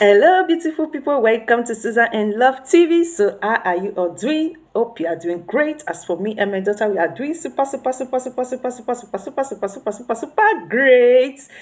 Hello, beautiful people. Welcome to Susan and Love TV. So, how are you all doing? Hope you are doing great. As for me and my daughter, we are doing super great.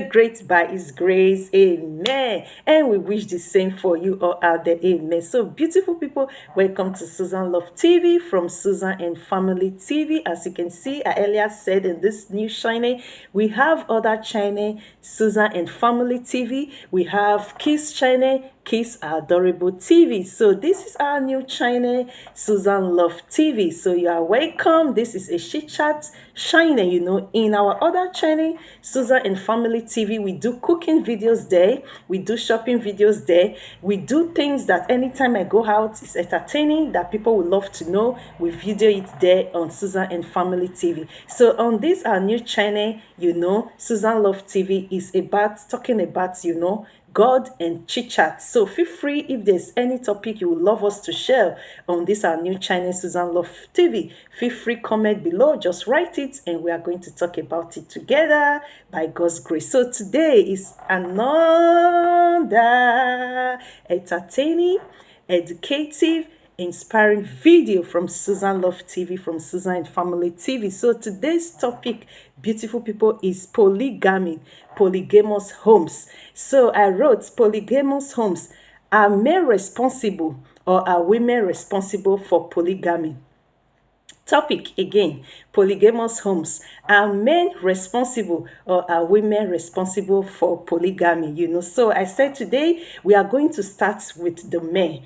Great by His grace. Amen. And we wish the same for you all out there. Amen. So, beautiful people, welcome to Susan Love TV from Susan and Family TV. As you can see, I earlier said in this new channel, we have other channel, Susan and Family TV. We have Kids channel, Kids Are Adorable TV. So this is our new channel, Susan Love TV. So you are welcome. This is a chit chat channel. In our other channel, Susan and Family TV, we do cooking videos there. We do shopping videos there. We do things that anytime I go out, it's entertaining, that people would love to know. We video it there on Susan and Family TV. So on this our new channel, Susan Love TV is about talking about, God and chit chat. So feel free, if there's any topic you would love us to share on this our new channel, Susan Love TV, feel free, comment below, just write it and we are going to talk about it together by God's grace. So today is another entertaining, educative, inspiring video from Susan Love TV, from Susan and Family TV. So today's topic, beautiful people, is polygamy, polygamous homes. So I wrote, polygamous homes, are men responsible or are women responsible for polygamy? Topic again, polygamous homes, are men responsible or are women responsible for polygamy? So I said today we are going to start with the men,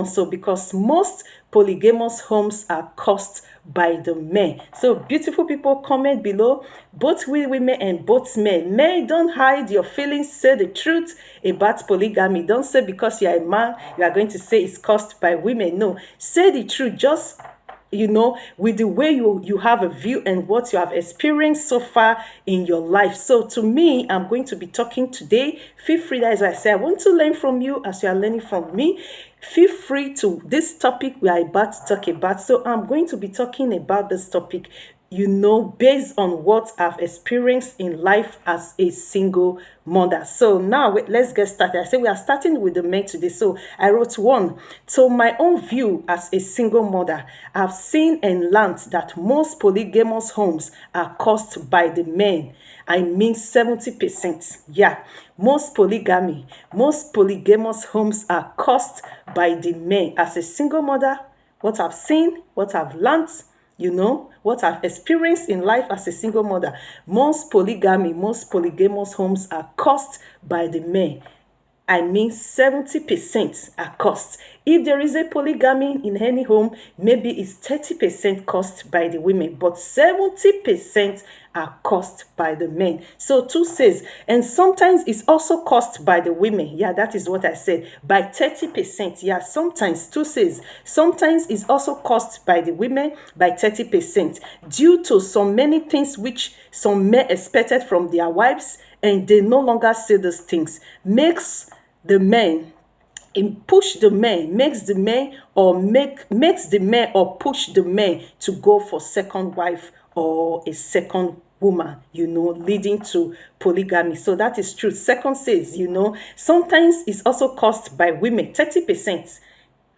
so because most polygamous homes are caused by the men. So beautiful people, comment below, both we women and both men. Men, don't hide your feelings, say the truth about polygamy. Don't say because you are a man you are going to say it's caused by women. No, say the truth, just with the way you have a view and what you have experienced so far in your life. So to me, I'm going to be talking today. Feel free, as I say, I want to learn from you as you are learning from me. Feel free to this topic we are about to talk about. So I'm going to be talking about this topic, based on what I've experienced in life as a single mother. So now let's get started. I say we are starting with the men today. So I wrote one. So my own view as a single mother, I've seen and learned that most polygamous homes are caused by the men. I mean 70%. Yeah, most polygamous homes are caused by the men. As a single mother, what I've seen, what I've learned, what I've experienced in life as a single mother, most polygamous homes are caused by the men. I mean 70% are caused. If there is a polygamy in any home, maybe it's 30% caused by the women, but 70% are caused by the men. So 2 says, and sometimes it's also caused by the women. Yeah, that is what I said, by 30%. Yeah, sometimes 2 says, sometimes it's also caused by the women by 30%, due to so many things which some men expected from their wives, and they no longer say those things, makes the men push the men, makes the men or push the men to go for second wife or a second woman, leading to polygamy. So that is true. Second says, sometimes it's also caused by women, 30%.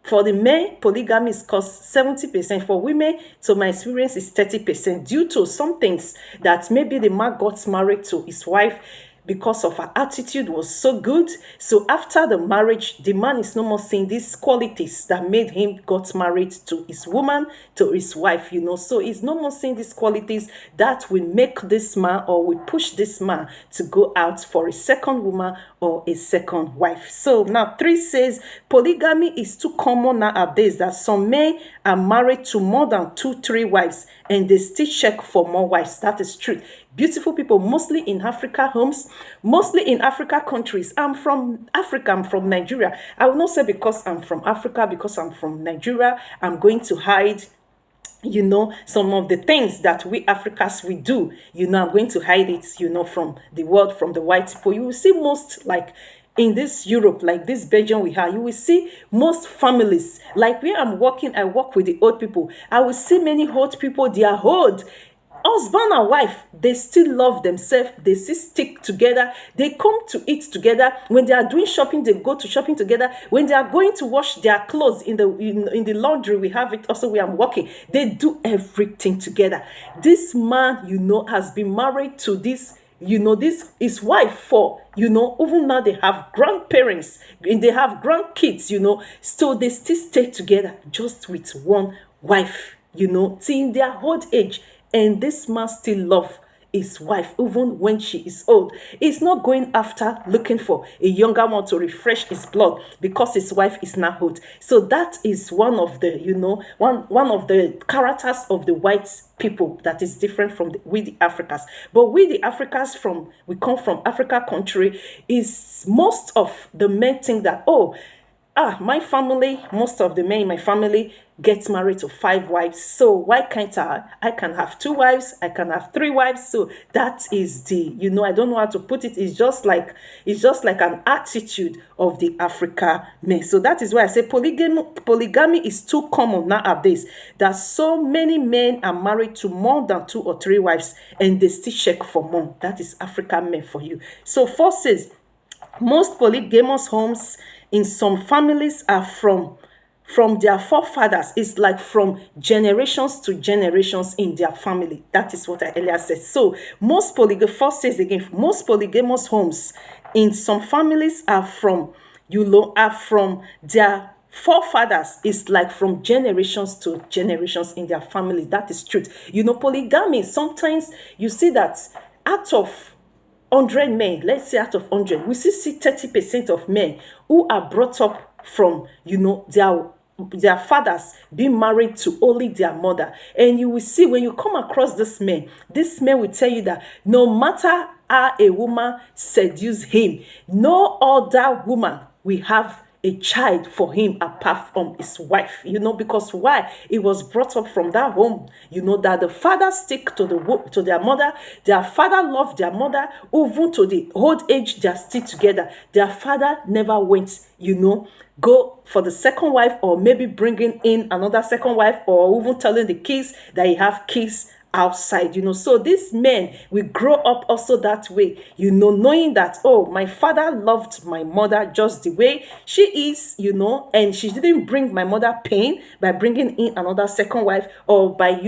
For the men, polygamy is caused 70%. For women, so my experience is 30%, due to some things that maybe the man got married to his wife because of her attitude was so good. So after the marriage, the man is no more seeing these qualities that made him got married to his woman, to his wife, So he's no more seeing these qualities that will make this man or will push this man to go out for a second woman or a second wife. So now 3 says, polygamy is too common nowadays that some men are married to more than 2-3 wives and they still check for more wives. That is true. Beautiful people, mostly in Africa homes, mostly in Africa countries. I'm from Africa, I'm from Nigeria. I will not say because I'm from Africa, because I'm from Nigeria, I'm going to hide some of the things that we Africans we do. I'm going to hide it, from the world, from the white people. You will see most, like in this Europe, like this Belgium we have, you will see most families, like where I'm working, I work with the old people. I will see many old people, they are old. husband and wife, they still love themselves, they still stick together, they come to eat together. When they are doing shopping, they go to shopping together. When they are going to wash their clothes in the laundry, we have it also where I'm working, they do everything together. This man, has been married to this, this his wife for, even now they have grandparents and they have grandkids, so they still stay together just with one wife, till their old age. And this man still love his wife even when she is old. He's not going after looking for a younger one to refresh his blood because his wife is now old. So that is one of the, one of the characters of the white people that is different from we the Africans. But we the Africans, we come from Africa country, is most of the men think that, my family, most of the men in my family gets married to 5 wives. So why can't I can have 2 wives, I can have 3 wives. So that is the, I don't know how to put it. It's just like an attitude of the Africa men. So that is why I say polygamy is too common nowadays, that so many men are married to more than 2 or 3 wives and they still check for more. That is African men for you. So first says, most polygamous homes in some families are from their forefathers. It's like from generations to generations in their family. That is what I earlier said. So most polygamous homes in some families are from their forefathers. Is like from generations to generations in their family. That is truth. Polygamy, sometimes you see that out of 100 men, let's say out of 100, we see 30% of men who are brought up from, their fathers being married to only their mother. And you will see when you come across this man will tell you that no matter how a woman seduce him, no other woman will have a child for him apart from his wife, because why? It was brought up from that home, that the father stick to their mother, their father loved their mother, even to the old age, they are still together. Their father never went, go for the second wife, or maybe bringing in another second wife, or even telling the kids that he have kids outside, so these men will grow up also that way, knowing that, my father loved my mother just the way she is, and she didn't bring my mother pain by bringing in another second wife, or by,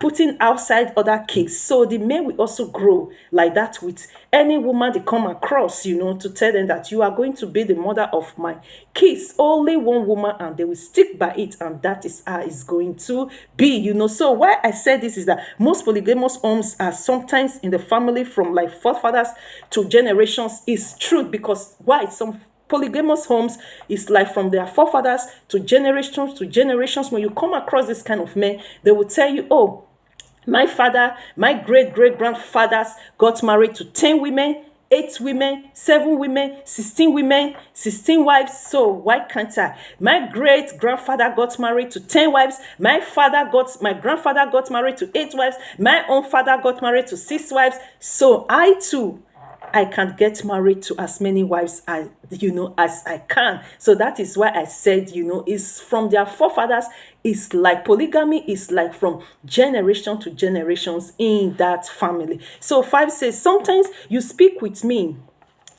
putting outside other kids. So the men will also grow like that with any woman they come across, to tell them that you are going to be the mother of my kids, only one woman, and they will stick by it, and that is how it's going to be, So why I said this is that most polygamous homes are sometimes in the family from like forefathers to generations. Is truth, because why? Some polygamous homes is like from their forefathers to generations. When you come across this kind of men, they will tell you, my father, my great-great-grandfathers got married to 10 women, 8 women, 7 women, 16 women, 16 wives. So why can't I? My great-grandfather got married to 10 wives. My grandfather got married to 8 wives. My own father got married to 6 wives. So I too, I can get married to as many wives as I can. So that is why I said, it's from their forefathers. It's like polygamy is like from generation to generations in that family. So 5 says, sometimes you speak with me.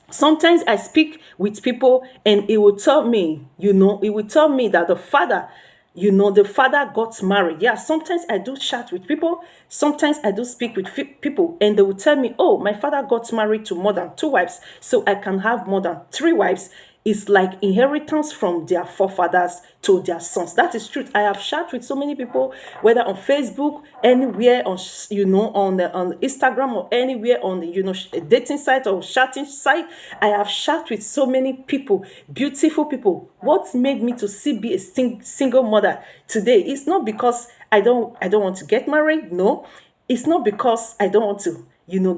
Sometimes I speak with people and it will tell me, that the father, the father got married. Yeah, sometimes I do chat with people. Sometimes I do speak with people and they will tell me, my father got married to more than 2 wives, so I can have more than 3 wives. It's like inheritance from their forefathers to their sons. That is truth. I have chat with so many people, whether on Facebook, anywhere on on Instagram, or anywhere on the dating site or chatting site. I have chat with so many people, beautiful people. What made me to be a single mother today? It's not because I don't want to get married. No, it's not because I don't want to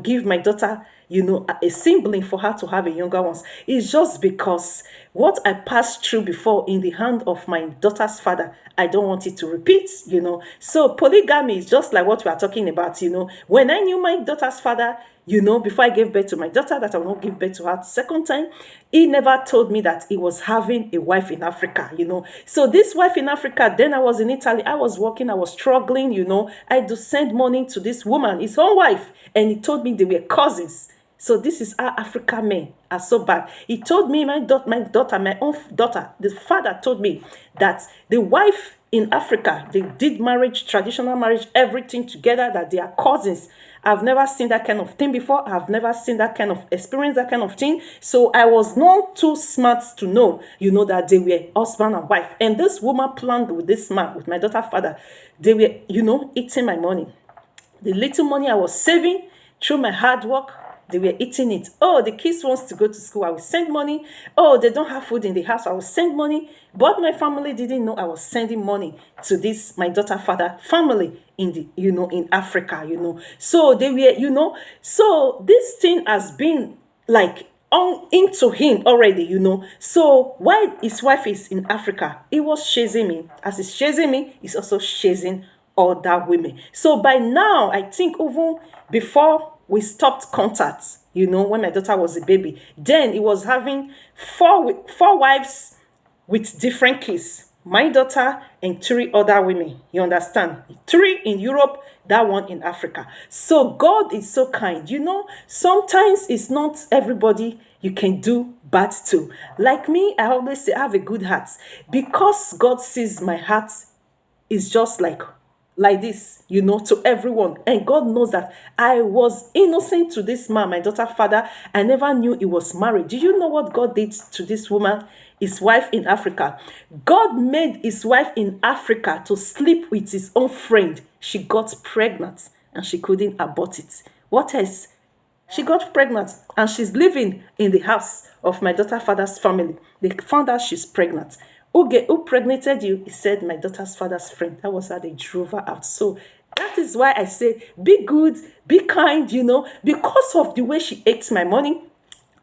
give my daughter a sibling for her to have a younger one. It's just because what I passed through before in the hand of my daughter's father, I don't want it to repeat, So polygamy is just like what we are talking about, When I knew my daughter's father, before I gave birth to my daughter, that I will not give birth to her second time. He never told me that he was having a wife in Africa, So this wife in Africa, then I was in Italy, I was working, I was struggling, I had to send money to this woman, his own wife, and he told me they were cousins. So this is how African men are so bad. He told me, my daughter, my own daughter, the father told me that the wife in Africa, they did marriage, traditional marriage, everything together, that they are cousins. I've never seen that kind of thing before. I've never seen that kind of experience, that kind of thing. So I was not too smart to know, that they were husband and wife. And this woman planned with this man, with my daughter's father. They were, eating my money. The little money I was saving through my hard work, they were eating it. Oh, the kids wants to go to school, I will send money. Oh, they don't have food in the house, I will send money. But my family didn't know I was sending money to this, my daughter father family in the, in Africa, So they were, so this thing has been like on into him already, So while his wife is in Africa, he was chasing me. As he's chasing me, he's also chasing other women. So by now, I think even before we stopped contact, when my daughter was a baby, then he was having four wives with different kids. My daughter and 3 other women. You understand? 3 in Europe, that one in Africa. So God is so kind. Sometimes it's not everybody you can do bad to. Like me, I always say I have a good heart. Because God sees my heart is just like this, to everyone. And God knows that I was innocent to this man, my daughter's father. I never knew he was married. Do you know what God did to this woman, his wife in Africa? God made his wife in Africa to sleep with his own friend. She got pregnant and she couldn't abort it. What else? She got pregnant and she's living in the house of my daughter's father's family. They found out she's pregnant. Who pregnated you? He said, my daughter's father's friend. That was how they drove her out. So that is why I say, be good, be kind, because of the way she ate my money,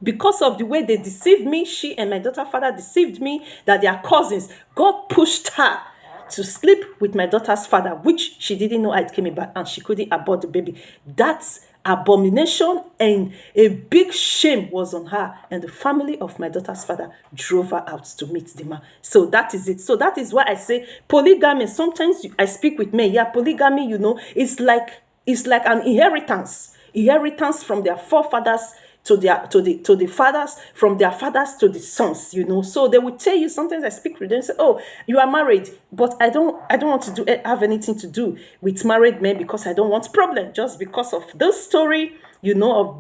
because of the way they deceived me, she and my daughter's father deceived me, that they are cousins. God pushed her to sleep with my daughter's father, which she didn't know how it came about, and she couldn't abort the baby. That's abomination, and a big shame was on her, and the family of my daughter's father drove her out to meet the man. So that is it. So that is why I say polygamy. Sometimes I speak with men. Yeah, polygamy, it's like an inheritance from their forefathers to the fathers, from their fathers to the sons, So they will tell you, sometimes I speak with them and say, oh, you are married, but I don't want to have anything to do with married men, because I don't want problem, just because of this story,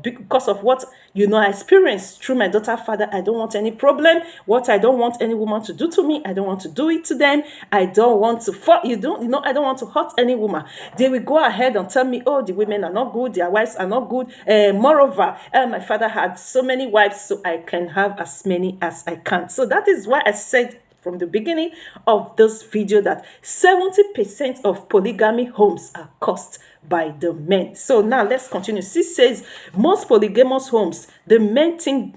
because of what, I experienced through my daughter's father. I don't want any problem. What I don't want any woman to do to me, I don't want to do it to them. I don't want to I don't want to hurt any woman. They will go ahead and tell me, oh, the women are not good, their wives are not good. Moreover, my father had so many wives, so I can have as many as I can. So that is why I said from the beginning of this video that 70% of polygamy homes are caused by the men. So now let's continue. She says, most polygamous homes, the men think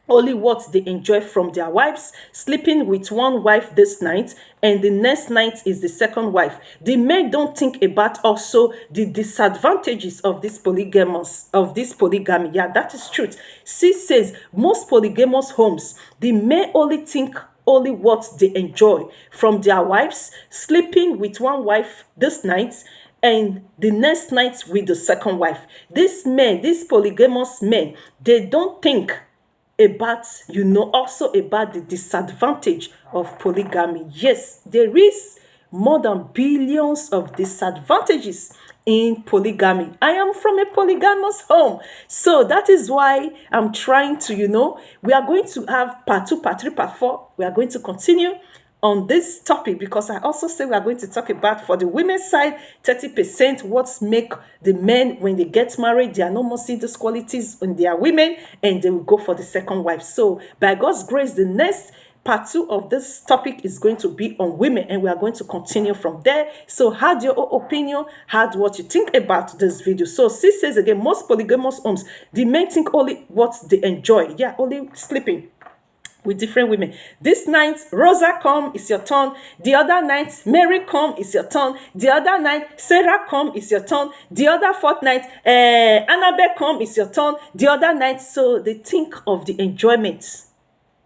only what they enjoy from their wives, sleeping with one wife this night and the next night is the second wife. The men don't think about also the disadvantages of this polygamy. Yeah, that is truth. She says most polygamous homes, the men only think only what they enjoy from their wives, sleeping with one wife this night and the next night with the second wife. These polygamous men, they don't think about, also about the disadvantage of polygamy. Yes, there is more than billions of disadvantages in polygamy. I am from a polygamous home. So that is why I'm trying to, we are going to have part 2, part 3, part 4. We are going to continue on this topic, because I also say we are going to talk about, for the women's side, 30% what make the men, when they get married, they are no more seeing these qualities in their women, and they will go for the second wife. So by God's grace, the next part 2 of this topic is going to be on women, and we are going to continue from there. So add your own opinion, add what you think about this video. So she says again, most polygamous homes, the men think only what they enjoy. Yeah, only sleeping with different women. This night, Rosa come, it's your turn. The other night, Mary come, it's your turn. The other night, Sarah come, it's your turn. The other fortnight, Annabelle come, it's your turn. The other night, so they think of the enjoyment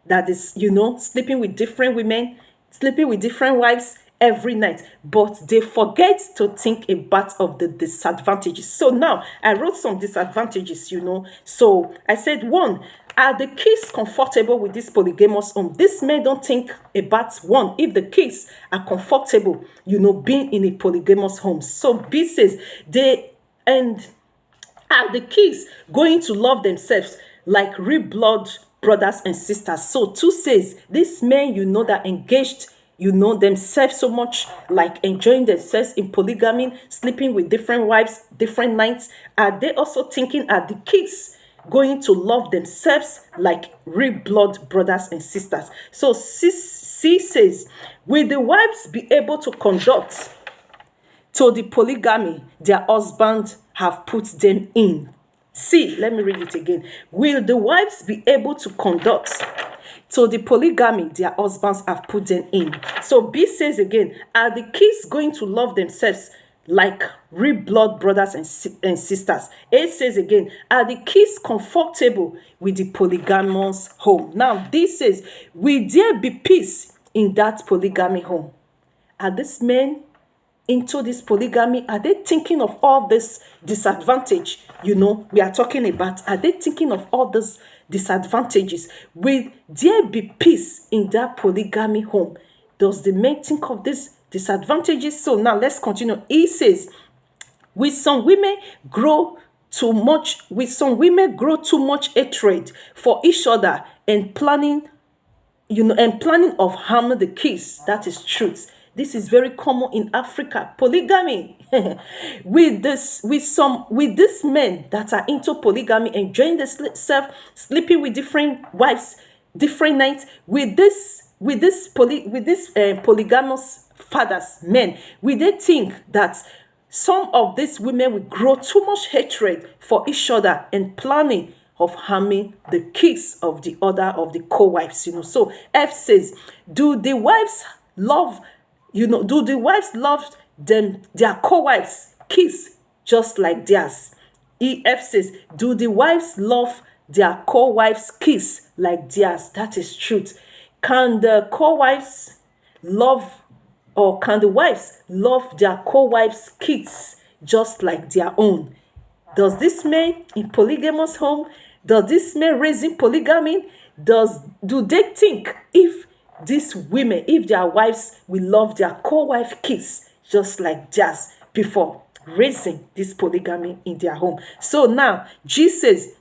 that is, sleeping with different women, sleeping with different wives every night, but they forget to think about of the disadvantages. So now I wrote some disadvantages. So I said, one, are the kids comfortable with this polygamous home? This men don't think about, one, if the kids are comfortable, being in a polygamous home. So B says, are the kids going to love themselves like real blood brothers and sisters? So 2 says, these men, that engaged, themselves so much, like enjoying themselves in polygamy, sleeping with different wives, different nights. Are they also thinking, are the kids going to love themselves like real blood brothers and sisters? So C says, will the wives be able to conduct to the polygamy their husband have put them in? C, let me read it again. Will the wives be able to conduct to the polygamy their husbands have put them in? So B says again, are the kids going to love themselves like real blood brothers and sisters? A says again, are the kids comfortable with the polygamous home? Now D says, will there be peace in that polygamy home? Are these men into this polygamy? Are they thinking of all this disadvantage we are talking about? Are they thinking of all this disadvantages? Will there be peace in that polygamy home? Does the man think of these disadvantages? So now let's continue. He says, will some women grow too much hatred for each other and planning of harming the kids? That is truth. This is very common in Africa. Polygamy. with these men that are into polygamy, enjoying themselves, sleeping with different wives, different nights, with polygamous fathers, men, will they think that some of these women will grow too much hatred for each other and planning of harming the kids of the other of the co-wives? So F says, do the wives love them, their co-wives, kids just like theirs? EF says, do the wives love their co-wives' kids like theirs? That is truth. Can the co-wives love, or can the wives love their co-wives' kids just like their own? Does this man in polygamous home, does this man raising polygamy, do they think if these women, if their wives will love their co-wife kids just like theirs before raising this polygamy in their home? So now G says,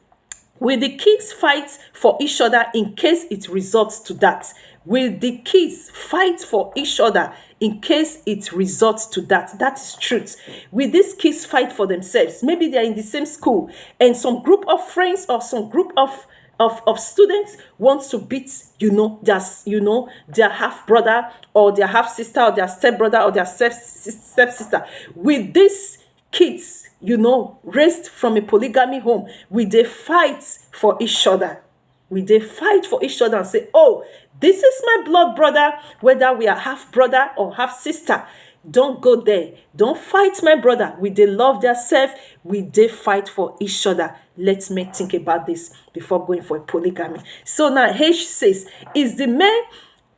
will the kids fight for each other in case it results to that? Will the kids fight for each other in case it results to that? That is truth. Will these kids fight for themselves? Maybe they are in the same school and some group of friends or some group of students wants to beat, their half brother or their half sister or their step brother or their step sister. With these kids, raised from a polygamy home, will they fight for each other? Will they fight for each other and say, oh, this is my blood brother, whether we are half brother or half sister? Don't go there. Don't fight my brother. Will they love themselves? Will they fight for each other? Let me think about this before going for a polygamy. So now H says, is the man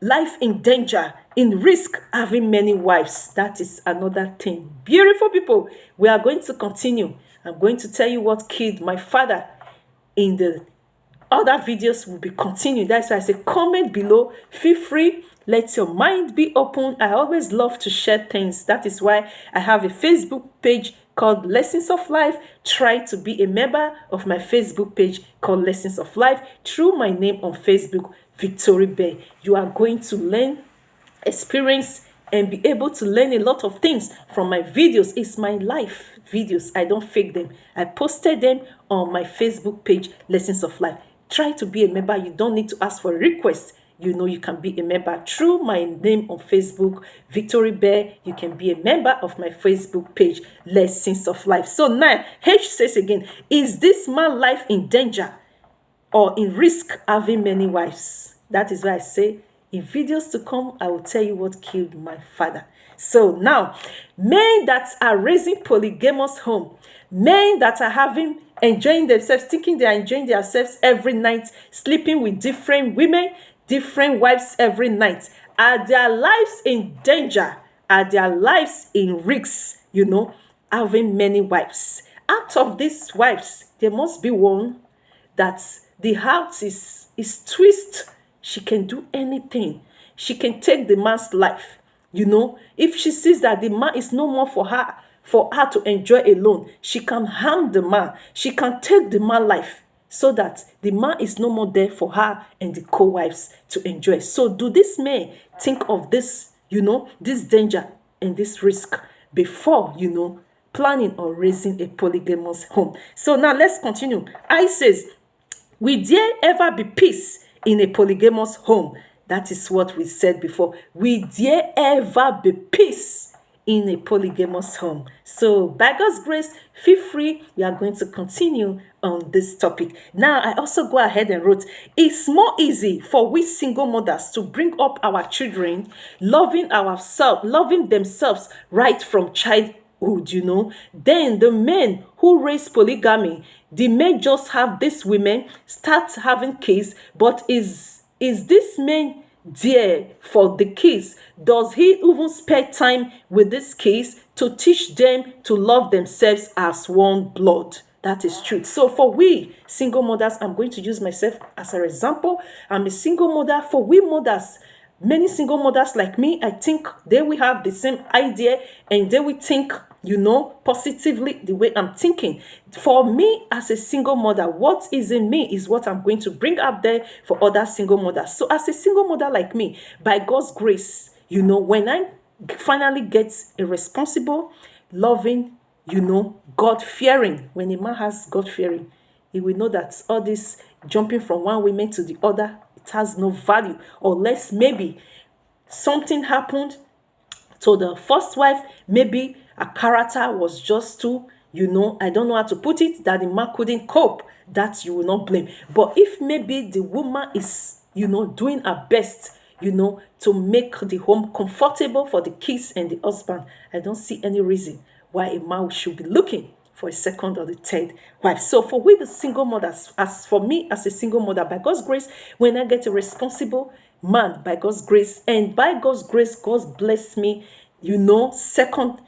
life in danger, in risk having many wives? That is another thing. Beautiful people, we are going to continue. I'm going to tell you what killed my father. In the other videos will be continuing. That's why I say comment below. Feel free. Let your mind be open. I always love to share things. That is why I have a Facebook page called Lessons of Life. Try to be a member of my Facebook page called Lessons of Life through my name on Facebook, Victory Bear. You are going to learn, experience, and be able to learn a lot of things from my videos. It's my life videos. I don't fake them. I posted them on my Facebook page, Lessons of Life. Try to be a member. You don't need to ask for a request. You can be a member through my name on Facebook, Victory Bear. You can be a member of my Facebook page, Lessons of Life. So now, H says again, is this man life in danger or in risk having many wives? That is why I say, in videos to come, I will tell you what killed my father. So now, men that are raising polygamous home, men that are enjoying themselves, thinking they are enjoying themselves every night, sleeping with different women, different wives every night, are their lives in danger? Are their lives in risks? Having many wives. Out of these wives, there must be one that the heart is twist. She can do anything. She can take the man's life. If she sees that the man is no more for her to enjoy alone, she can harm the man. She can take the man's life so that the man is no more there for her and the co-wives to enjoy. So do these men think of this, this danger and this risk before, planning or raising a polygamous home? So now let's continue. I says, will there ever be peace in a polygamous home? That is what we said before. Will there ever be peace in a polygamous home? So by God's grace, feel free. We are going to continue on this topic. Now, I also go ahead and wrote, it's more easy for we single mothers to bring up our children, loving themselves right from childhood, then the men who raise polygamy. The men just have these women start having kids, but is this man there for the kids? Does he even spare time with these kids to teach them to love themselves as one blood? That is true. So for we single mothers, I'm going to use myself as an example. I'm a single mother. For we mothers, many single mothers like me, I think they will have the same idea and they will think, positively the way I'm thinking. For me as a single mother, what is in me is what I'm going to bring up there for other single mothers. So as a single mother like me, by God's grace, when I finally get a responsible, loving, God-fearing, when a man has God-fearing, he will know that all this jumping from one woman to the other, it has no value. Unless maybe something happened to the first wife, maybe a character was just too, I don't know how to put it, that the man couldn't cope, that you will not blame. But if maybe the woman is, doing her best, to make the home comfortable for the kids and the husband, I don't see any reason why a man should be looking for a second or the third wife. So for we the single mothers, as for me as a single mother, by God's grace, when I get a responsible man, by God's grace, and by God's grace, God bless me, second,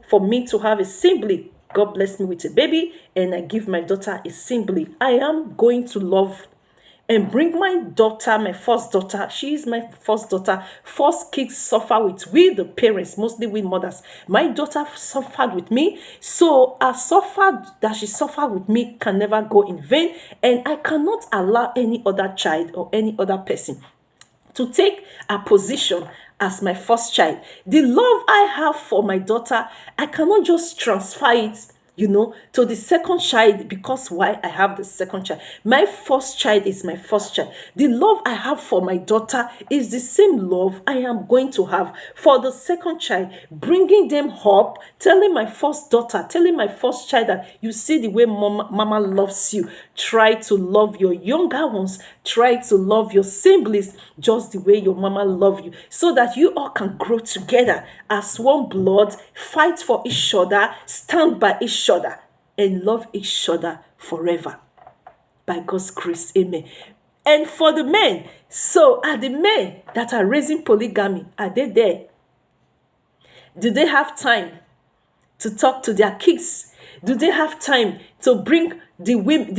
for me to have a sibling. God bless me with a baby, and I give my daughter a sibling. I am going to love and bring my daughter, my first daughter. She is my first daughter. First kids suffer with we, the parents, mostly we mothers. My daughter suffered with me. So she suffered with me can never go in vain. And I cannot allow any other child or any other person to take a position as my first child. The love I have for my daughter, I cannot just transfer it, to the second child, because why I have the second child. My first child is my first child. The love I have for my daughter is the same love I am going to have for the second child, bringing them up, telling my first daughter, telling my first child that you see the way mama loves you. Try to love your younger ones. Try to love your siblings just the way your mama loves you, so that you all can grow together as one blood, fight for each other, stand by each other, and love each other forever. By God's grace, amen. And for the men, so are the men that are raising polygamy, are they there? Do they have time to talk to their kids? Do they have time to bring the women,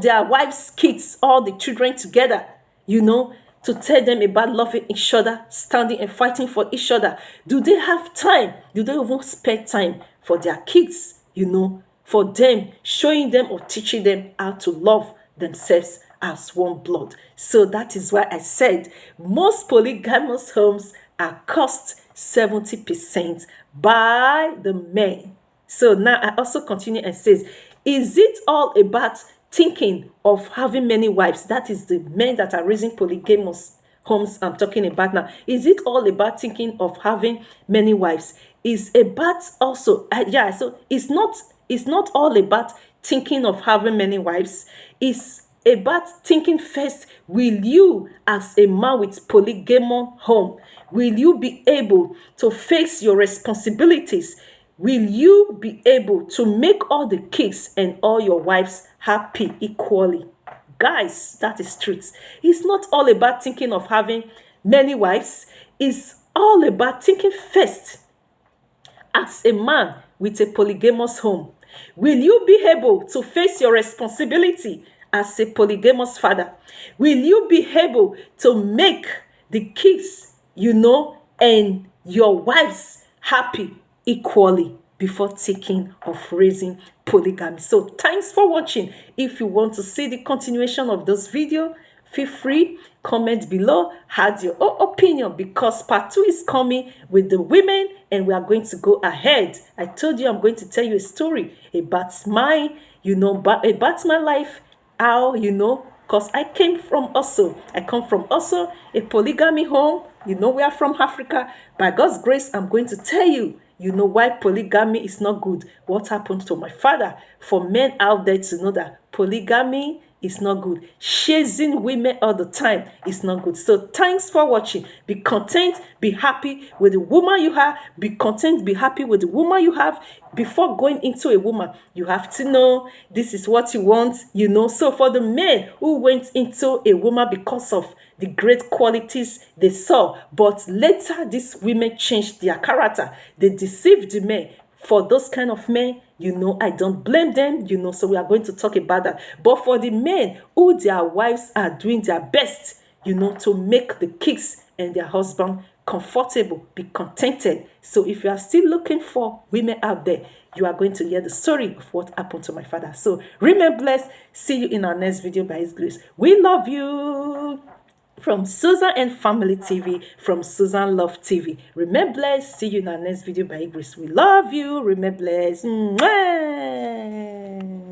their wives' kids, all the children together, to tell them about loving each other, standing and fighting for each other? Do they have time? Do they even spare time for their kids, for them, showing them or teaching them how to love themselves as one blood? So that is why I said most polygamous homes are cost 70% by the men. So now I also continue and says, is it all about thinking of having many wives? That is the men that are raising polygamous homes I'm talking about now. Is it all about thinking of having many wives? Is about also, so it's not all about thinking of having many wives. It's about thinking first, will you, as a man with polygamous home, will you be able to face your responsibilities? Will you be able to make all the kids and all your wives happy equally? Guys, that is truth. It's not all about thinking of having many wives. It's all about thinking first as a man with a polygamous home. Will you be able to face your responsibility as a polygamous father? Will you be able to make the kids, and your wives happy equally before thinking of raising polygamy? So thanks for watching. If you want to see the continuation of this video, feel free, comment below, add your own opinion, because part 2 is coming with the women, and we are going to go ahead. I told you I'm going to tell you a story about my, about my life, how, because I come from also a polygamy home. We are from Africa. By God's grace, I'm going to tell you, why polygamy is not good. What happened to my father? For men out there to know that polygamy is not good. Chasing women all the time is not good. So thanks for watching. Be content, be happy with the woman you have. Be content, be happy with the woman you have. Before going into a woman, you have to know this is what you want, So for the men who went into a woman because of the great qualities they saw, but later these women changed their character, they deceived the men. For those kind of men, I don't blame them, so we are going to talk about that. But for the men who their wives are doing their best, to make the kids and their husband comfortable, be contented. So if you are still looking for women out there, you are going to hear the story of what happened to my father. So remain blessed. See you in our next video by His grace. We love you. From Susan and Family TV, from Susan Love TV. Remain blessed. See you in our next video by His grace. We love you. Remain blessed. Mwah!